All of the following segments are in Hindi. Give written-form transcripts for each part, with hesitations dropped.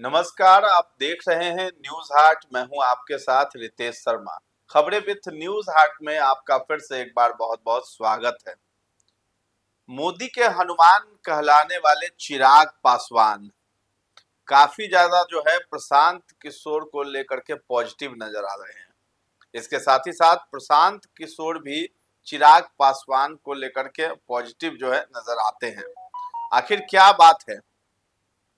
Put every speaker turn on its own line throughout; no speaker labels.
नमस्कार, आप देख रहे हैं न्यूज हाट। मैं हूं आपके साथ रितेश शर्मा। खबरें विथ न्यूज हाट में आपका फिर से एक बार बहुत बहुत स्वागत है। मोदी के हनुमान कहलाने वाले चिराग पासवान काफी ज्यादा जो है प्रशांत किशोर को लेकर के पॉजिटिव नजर आ रहे हैं। इसके साथ ही साथ प्रशांत किशोर भी चिराग पासवान को लेकर के पॉजिटिव जो है नजर आते हैं। आखिर क्या बात है?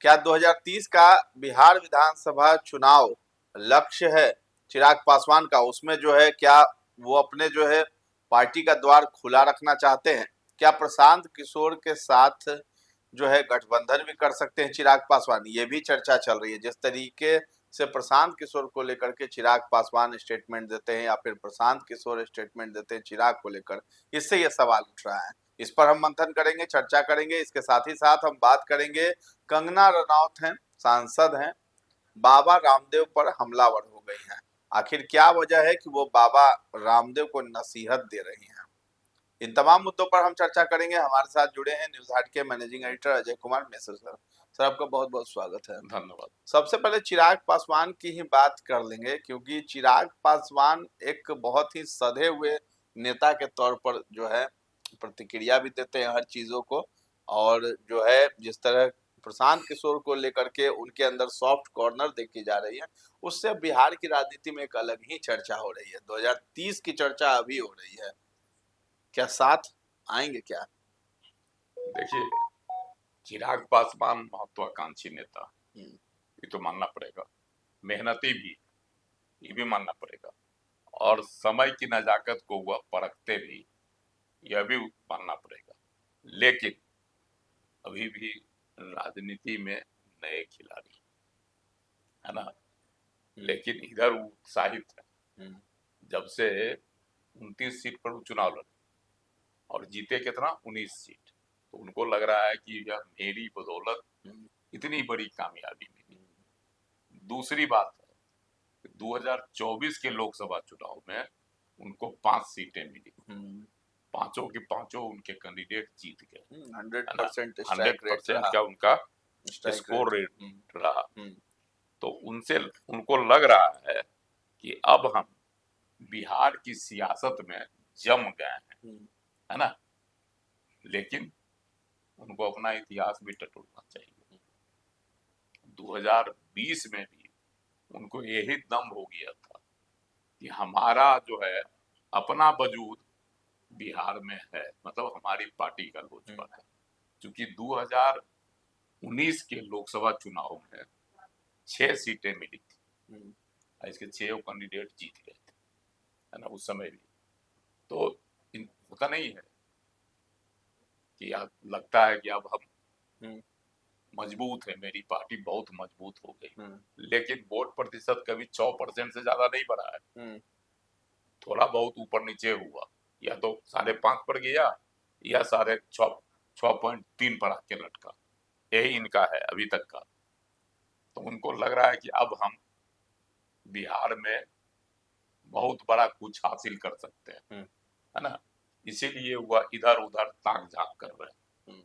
क्या 2030 का बिहार विधानसभा चुनाव लक्ष्य है चिराग पासवान का? उसमें जो है क्या वो अपने जो है पार्टी का द्वार खुला रखना चाहते हैं? क्या प्रशांत किशोर के साथ जो है गठबंधन भी कर सकते हैं चिराग पासवान? ये भी चर्चा चल रही है। जिस तरीके से प्रशांत किशोर को लेकर के चिराग पासवान स्टेटमेंट देते हैं या फिर प्रशांत किशोर स्टेटमेंट देते हैं चिराग को लेकर, इससे ये सवाल उठ रहा है। इस पर हम मंथन करेंगे, चर्चा करेंगे। इसके साथ ही साथ हम बात करेंगे, कंगना रनौत हैं, सांसद हैं, बाबा रामदेव पर हमलावर हो गई हैं। आखिर क्या वजह है कि वो बाबा रामदेव को नसीहत दे रही हैं? इन तमाम मुद्दों पर हम चर्चा करेंगे। हमारे साथ जुड़े हैं न्यूज हाट के managing editor Ajay Kumar Mishra sir. Sir, आपका बहुत बहुत स्वागत है।
धन्यवाद।
सबसे पहले चिराग पासवान की ही बात कर लेंगे, क्योंकि चिराग पासवान एक बहुत ही सधे हुए नेता के तौर पर जो है प्रतिक्रिया भी देते हैं हर चीजों को, और जो है जिस तरह प्रशांत किशोर को लेकर के उनके अंदर सॉफ्ट कॉर्नर देखी जा रही है, उससे बिहार की राजनीति में एक अलग ही चर्चा हो रही है। 2030 की चर्चा अभी हो रही है। क्या साथ आएंगे क्या?
देखिए, चिराग पासवान महत्वाकांक्षी नेता,
हम्म,
ये तो मानना पड़ेगा। मेहनती भी, ये भी मानना पड़ेगा। और समय की नजाकत को वह परखते भी, यह भी मानना पड़ेगा। लेकिन अभी भी राजनीति में नए खिलाड़ी है ना। लेकिन इधर वो उत्साहित है। जब से 29 सीट पर वो चुनाव लड़े और जीते कितना 19 सीट, तो उनको लग रहा है कि यह मेरी बदौलत इतनी बड़ी कामयाबी मिली। दूसरी बात है कि 2024 के लोकसभा चुनाव में उनको 5 सीटें मिली। पांचों की पांचों उनके कैंडिडेट जीत गए।
100%
100% का उनका स्कोर रेट रहा। तो उनसे उनको लग रहा है कि अब हम बिहार की सियासत में जम गए हैं, है ना। लेकिन उनको अपना इतिहास भी टटोलना चाहिए। 2020 में भी उनको यही दम हो गया था कि हमारा जो है अपना वजूद बिहार में है, मतलब हमारी पार्टी का लोजपा है। क्योंकि 2019 के लोकसभा चुनाव में 6 सीटें मिली थी, इसके 6 कैंडिडेट जीत गए थे, है ना, उस समय भी। तो होता नहीं है कि लगता है कि अब हम मजबूत है, मेरी पार्टी बहुत मजबूत हो गई। लेकिन वोट प्रतिशत कभी 6% से ज्यादा नहीं बढ़ा है। थोड़ा बहुत ऊपर नीचे हुआ, या तो 5.5 पर गया या 6.3 पर आके लटका। यही इनका है अभी तक का। तो उनको लग रहा है कि अब हम बिहार में बहुत बड़ा कुछ हासिल कर सकते हैं, है ना। इसीलिए वह इधर उधर ताक झाक कर रहे हैं।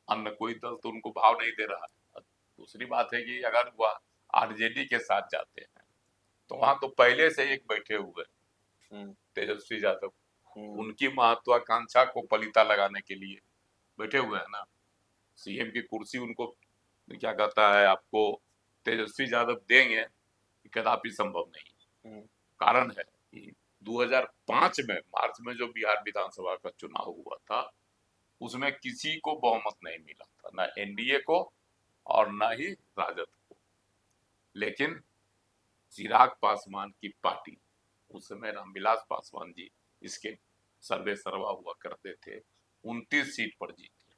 अन्य कोई दल तो उनको भाव नहीं दे रहा है। दूसरी बात है कि अगर वह आरजेडी के साथ जाते हैं तो वहां तो पहले से एक बैठे हुए तेजस्वी यादव, उनकी महत्वाकांक्षा को पलीता लगाने के लिए बैठे हुए हैं ना। सीएम की कुर्सी उनको क्या कहता है, आपको तेजस्वी यादव देंगे, कदापि संभव नहीं। कारण है कि 2005 में मार्च में जो बिहार विधानसभा का चुनाव हुआ था, उसमें किसी को बहुमत नहीं मिला था, ना एनडीए को और ना ही राजद को। लेकिन चिराग पासवान की पार्टी, उस समय रामविलास पासवान जी इसके सर्वे सर्वा हुआ करते थे, 29 सीट पर जीते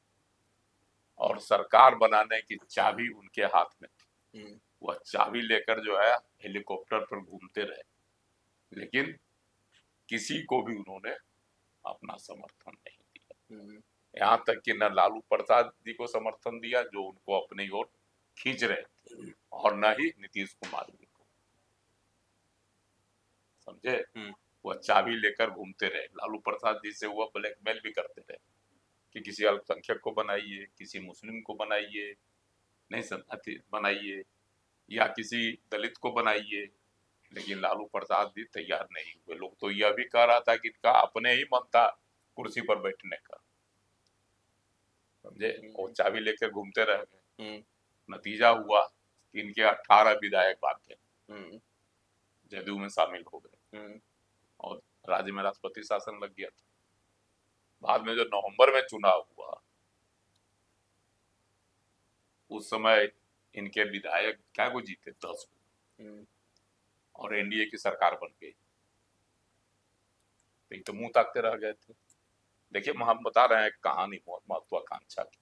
और सरकार बनाने की चाबी उनके हाथ में थी। वह चाबी लेकर जो है हेलीकॉप्टर पर घूमते रहे, लेकिन किसी को भी उन्होंने अपना समर्थन नहीं दिया। यहाँ तक कि न लालू प्रसाद जी को समर्थन दिया जो उनको अपनी ओर खींच रहे थे, और न ही नीतीश कुमार जी को। समझे, वह चाबी लेकर घूमते रहे। लालू प्रसाद जी से वह ब्लैकमेल भी करते रहे कि किसी अल्पसंख्यक को बनाइए, किसी मुस्लिम को बनाइए, नहीं सहमति बनाइए या किसी दलित को बनाइए, लेकिन लालू प्रसाद भी तैयार नहीं हुए। लोग तो यह भी कह रहा था कि इनका अपने ही मन था कुर्सी पर बैठने का, समझे, और चाबी लेकर घूमते रह गए। नतीजा हुआ कि इनके 18 विधायक भाग गए, जदयू में शामिल हो गए और राज्य में राष्ट्रपति शासन लग गया था। बाद में जो नवंबर में चुनाव हुआ, उस समय इनके विधायक क्या को जीते, 10 को, और एनडीए की सरकार बन गई। तो मुंह ताकते रह गए थे। देखिए, हम बता रहे हैं कहानी महत्वाकांक्षा की।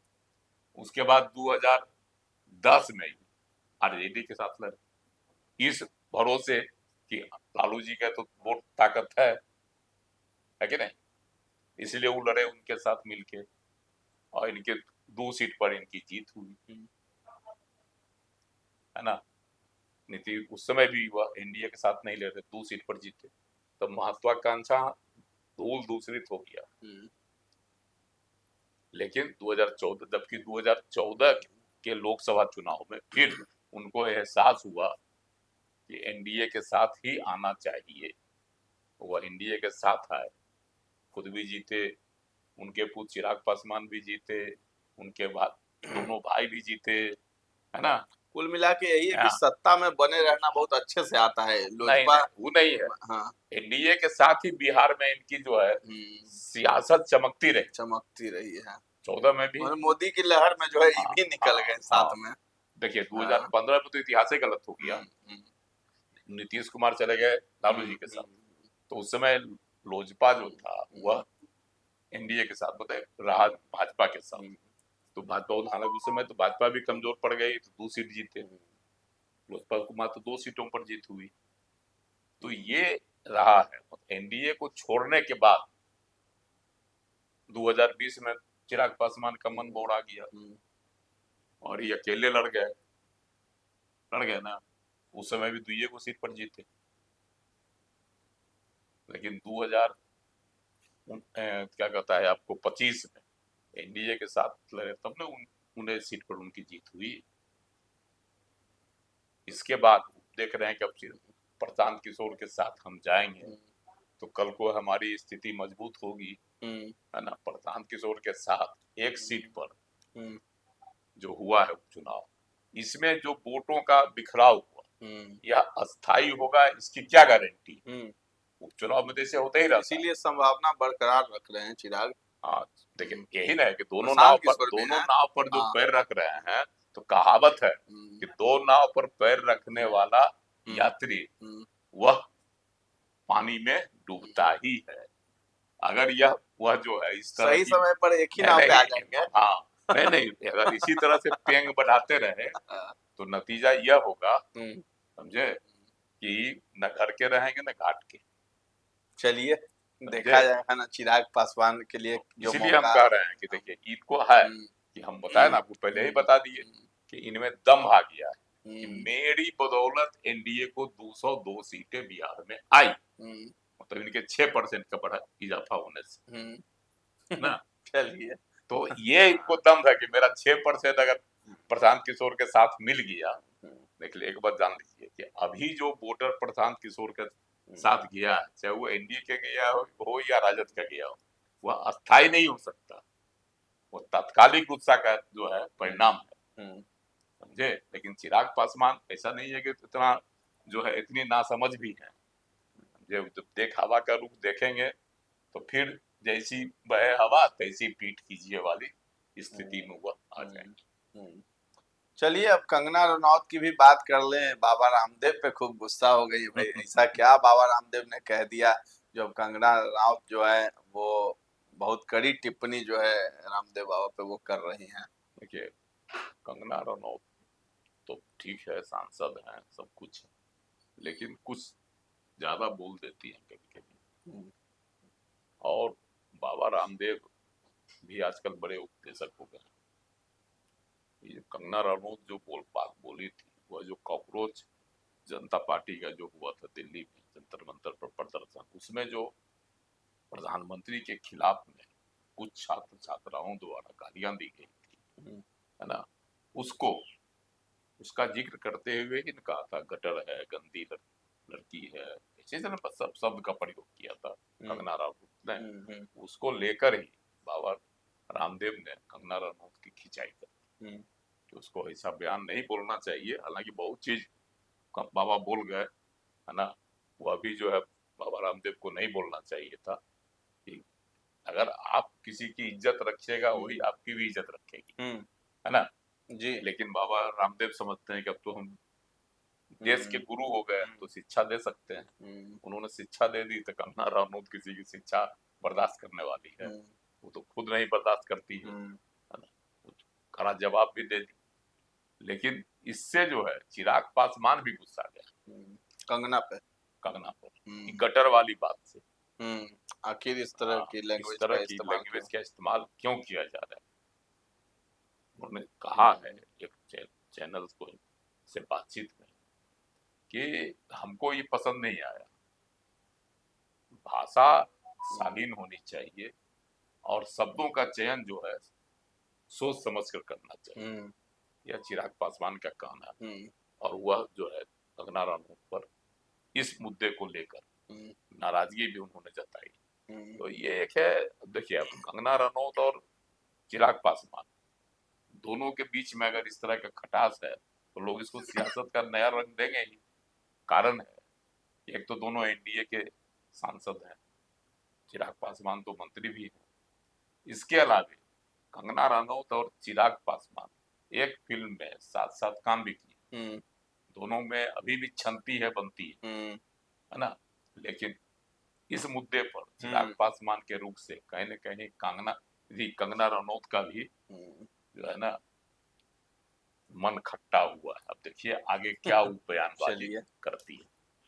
उसके बाद 2010 में आरजेडी के साथ लड़े, इस भरोसे कि लालू जी का तो वोट ताकत है कि नहीं, इसलिए वो लड़े उनके साथ मिलके, और इनके 2 सीट पर इनकी जीत हुई, है ना। नीतीश उस समय भी वह एनडीए के साथ नहीं लड़े, 2 सीट पर जीते, तो महत्वाकांक्षा धूल दूसरित हो गया। लेकिन 2014, जबकि 2014 के लोकसभा चुनाव में फिर उनको एहसास हुआ कि एनडीए के साथ ही आना चाहिए। वह एनडीए के साथ आए, खुद भी जीते, उनके पुत्र चिराग पासवान भी जीते, उनके बाद दोनों भाई भी जीते, है ना।
कुल मिला के यही है कि
हाँ।
सत्ता में बने रहना बहुत अच्छे से आता है।
नहीं,
लोजपा
वो नहीं है।
हाँ,
एनडीए के साथ ही बिहार में इनकी जो है सियासत चमकती
रही है।
14 में भी।
और मोदी की लहर में जो है ये भी निकल गए साथ में।
देखिए 2015 में तो इतिहास ही गलत हो गया, नीतीश कुमार चले गए लालू जी के साथ, तो उस समय लोजपा जो था वह एनडीए के साथ रहा भाजपा के साथ। तो भाजपा, हालांकि उस समय तो भाजपा भी कमजोर पड़ गई, तो 2 सीट जीते। लोजपा कुमार तो 2 सीटों पर जीत हुई। तो ये रहा है। एनडीए को छोड़ने के बाद 2020 में चिराग पासवान का मन बोड़ा गया और ये अकेले लड़ गए ना। उस समय भी 2 को सीट पर जीते, लेकिन 2000 क्या कहता है आपको 25 में एनडीए के साथ लड़े, तब ना उन्हें सीट पर उनकी जीत हुई। इसके बाद देख रहे हैं कि अब प्रशांत किशोर के साथ हम जाएंगे तो कल को हमारी स्थिति मजबूत होगी, है ना। प्रशांत किशोर के साथ एक सीट पर जो हुआ है उपचुनाव, इसमें जो वोटों का बिखराव हुआ, यह अस्थायी होगा, इसकी क्या गारंटी। उपचुनाव में जैसे होते ही रहता,
इसीलिए संभावना बरकरार रख रहे हैं चिराग।
हाँ, लेकिन यही ना है कि दोनों नाव पर जो पैर रख रहे हैं, तो कहावत है कि 2 नाव पर पैर रखने वाला यात्री वह पानी में डूबता ही है। अगर वह जो है इस तरह
सही समय पर एक ही नाव पे आ जाएंगे।
हाँ, नहीं, अगर इसी तरह से पेंग बढ़ाते रहे तो नतीजा यह होगा, समझे, कि न घर के रहेंगे न घाट के।
चलिए देखा जाएगा ना चिराग पासवान के लिए जो
इसलिए हम कह रहे हैं कि देखिए इनको है कि हम बताए ना, आपको पहले ही बता दिए कि इनमें दम आ गया है कि मेरी बदौलत एनडीए को 202 सीटें बिहार में आई, मतलब इनके 6% का बढ़ा इजाफा होने से ना।
चलिए,
तो ये इनको दम था कि मेरा 6% अगर प्रशांत किशोर के साथ मिल गया। देख लीजिए, एक बात जान लीजिए कि अभी जो वोटर प्रशांत किशोर के साथ गया है, चाहे वो एनडीए के गया हो या राजद का गया हो, वह अस्थायी नहीं हो सकता, वो तात्कालिक गुस्सा का जो है परिणाम है, समझे। लेकिन चिराग पासवान ऐसा नहीं है कि इतना जो है इतनी नासमझ भी है, जब देख हवा का रुख देखेंगे तो फिर जैसी बहे हवा तैसी पीठ कीजिए वाली स्थिति में वह आ जाएंगे।
चलिए अब कंगना रनौत की भी बात कर लें। बाबा रामदेव पे खूब गुस्सा हो गई भाई, ऐसा क्या बाबा रामदेव ने कह दिया जो कंगना रनौत जो है वो बहुत कड़ी टिप्पणी जो है रामदेव बाबा पे वो कर रही हैं।
देखिए, कंगना रनौत तो ठीक है, सांसद हैं, सब कुछ है, लेकिन कुछ ज्यादा बोल देती हैं कभी कभी। और बाबा रामदेव भी आजकल बड़े उपदेशक हो गए। ये कंगना रनौत जो बात बोली थी, वह जो कॉकरोच जनता पार्टी का जो हुआ था दिल्ली में जंतर मंतर पर प्रदर्शन, उसमें जो प्रधानमंत्री के खिलाफ में कुछ छात्र छात्राओं द्वारा गालियां दी गई थी, है ना, उसको उसका जिक्र करते हुए ही कहा था गटर है, गंदी लड़की है, ऐसे से सब शब्द का प्रयोग किया था कंगना रनौत ने। उसको लेकर ही बाबा रामदेव ने कंगना रनौत की खिंचाई कर कि उसको ऐसा बयान नहीं बोलना चाहिए। हालांकि बहुत चीज बाबा बोल गए है ना, वह भी जो है बाबा रामदेव को नहीं बोलना चाहिए था कि अगर आप किसी की इज्जत रखिएगा वही आपकी भी इज्जत रखेगी, है ना
जी।
लेकिन बाबा रामदेव समझते हैं कि अब तो हम देश के गुरु हो गए तो शिक्षा दे सकते हैं। उन्होंने शिक्षा दे दी तो कंगना रनौत किसी की शिक्षा बर्दाश्त करने वाली है? वो तो खुद नहीं बर्दाश्त करती है ना, कड़ा जवाब भी दे दी। लेकिन इससे जो है चिराग पासवान भी गुस्सा गया
कंगना पर
गटर वाली बात से।
आखिर इस तरह की लैंग्वेज
का इस्तेमाल क्यों किया जा रहा है? उन्होंने कहा है एक चैनल को से बातचीत में कि हमको ये पसंद नहीं आया, भाषा शालीन होनी चाहिए और शब्दों का चयन जो है सोच समझ कर करना चाहिए। यह चिराग पासवान का कहना है और वह जो है कंगना रनौत पर इस मुद्दे को लेकर नाराजगी भी उन्होंने जताई। तो ये एक है, देखिए अब कंगना रनौत और चिराग पासवान दोनों के बीच में अगर इस तरह का खटास है तो लोग इसको सियासत का नया रंग देंगे ही। कारण है एक तो दोनों एनडीए के सांसद हैं, चिराग पासवान तो मंत्री भी हैं। इसके अलावा कंगना रनौत और चिराग पासवान एक फिल्म में साथ साथ काम भी किए, दोनों में अभी भी छनती है बनती है ना। लेकिन इस मुद्दे पर चिराग पासवान के रुख से कहीं न कहीं कंगना रनौत का भी जो है ना मन खट्टा हुआ है। अब देखिए आगे क्या बयानबाजी करती है।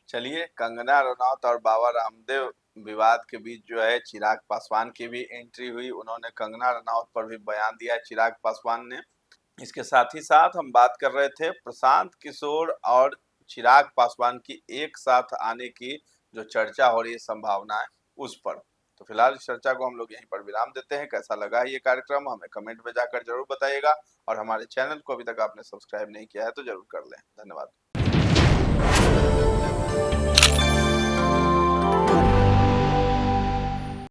चलिए, कंगना रनौत और बाबा रामदेव विवाद के बीच जो है चिराग पासवान की भी एंट्री हुई। उन्होंने कंगना रनौत पर भी बयान दिया चिराग पासवान ने। इसके साथ ही साथ हम बात कर रहे थे प्रशांत किशोर और चिराग पासवान की एक साथ आने की जो चर्चा हो रही है, संभावना है उस पर। तो फिलहाल इस चर्चा को हम लोग यहीं पर विराम देते हैं। कैसा लगा ये कार्यक्रम हमें कमेंट में जाकर जरूर बताइएगा और हमारे चैनल को अभी तक आपने सब्सक्राइब नहीं किया है तो जरूर कर लें। धन्यवाद।